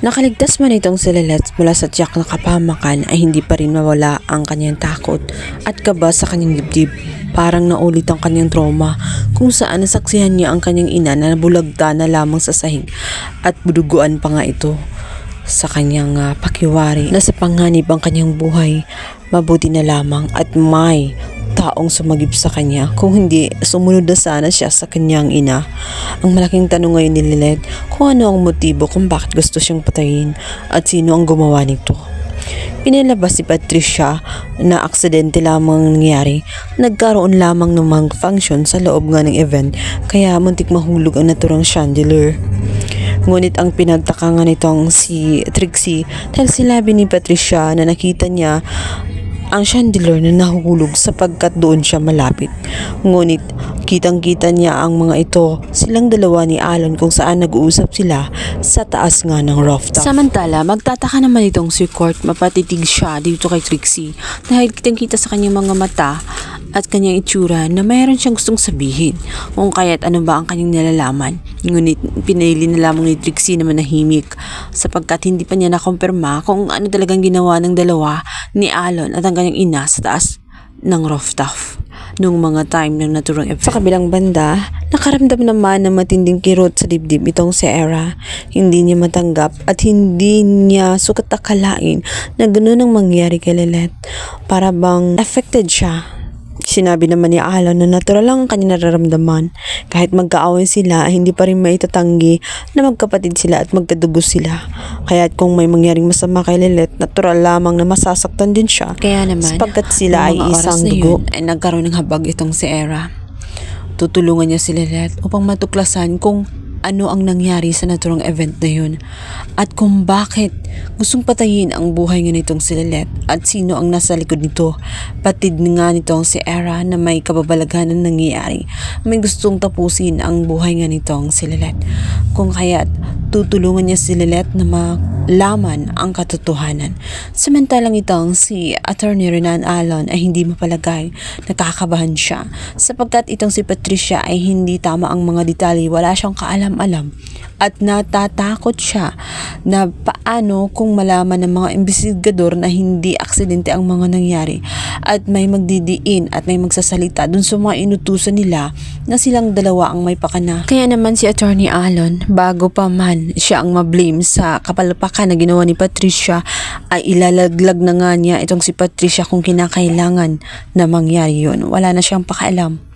Nakaligtas man itong si Lilith mula sa tiyak na kapahamakan ay hindi pa rin mawala ang kanyang takot at kaba sa kanyang dibdib. Parang naulit ang kanyang trauma kung saan nasaksihan niya ang kanyang ina na nabulagta na lamang sa sahig at buduguan pa nga ito sa kanyang pakiwari na sa panganib ang kanyang buhay. Mabuti na lamang at may taong sumagip sa kanya, kung hindi sumunod na sana siya sa kanyang ina. Ang malaking tanong ngayon ni Lilith kung ano ang motibo kung bakit gusto siyang patayin at sino ang gumawa nito. Pinalabas si Patricia na aksidente lamang nangyari. Nagkaroon lamang ng malfunction sa loob nga ng event kaya muntik mahulog ang naturang chandelier. Ngunit ang pinagtaka nga nitong si Trixie dahil sinabi ni Patricia na nakita niya ang chandelier na nahulog sapagkat doon siya malapit. Ngunit kitang-kita niya ang mga ito, silang dalawa ni Alon kung saan nag-uusap sila sa taas nga ng rooftop. Samantala, magtataka naman itong si Court, mapatitig siya dito kay Trixie dahil kitang-kita sa kanyang mga mata at kanyang itsura na mayroon siyang gustong sabihin kung kaya't ano ba ang kanyang nalalaman. Ngunit pinili na lamang ni Trixie na manahimik sapagkat hindi pa niya nakumpirma kung ano talagang ginawa ng dalawa ni Alon at ang kanyang ina sa taas ng rooftop nung mga time ng naturang event. Sa kabilang banda, nakaramdam naman ng matinding kirot sa dibdib itong si Era. Hindi niya matanggap at hindi niya sukat akalain na ganoon ang mangyari kay Lilith. Para bang affected siya. Sinabi naman ni Alon na natural lang ang kanyang nararamdaman. Kahit magkaaway sila, hindi pa rin maitatanggi na magkapatid sila at magkadugo sila. Kaya't kung may mangyaring masama kay Lilith, natural lamang na masasaktan din siya. Kaya naman, sapagkat sila ay isang dugo. Ay nagkaroon ng habag itong si Era. Tutulungan niya si Lilith upang matuklasan kung ano ang nangyari sa naturang event na yun at kung bakit gustong patayin ang buhay nga nitong si Lilith at sino ang nasa likod nito. Patid nga nitong si Era na may kababalaghan na nangyayari, may gustong tapusin ang buhay nga nitong si Lilith. Kung kaya't tutulungan niya si Lilith na malaman ang katotohanan. Samantalang itong si Attorney Renan Alon ay hindi mapalagay, nakakabahan siya sapagkat itong si Patricia ay hindi tama ang mga detalye, wala siyang kaalam-alam at natatakot siya na paano kung malaman ng mga investigador na hindi aksidente ang mga nangyari at may magdidiin at may magsasalita dun sa mga inutusan nila na silang dalawa ang may pakana. Kaya naman si Attorney Alon, bago pa man siya ang mablame sa kapalpakan na ginawa ni Patricia, ay ilalaglag na nga niya itong si Patricia kung kinakailangan na mangyari yun. Wala na siyang pakialam.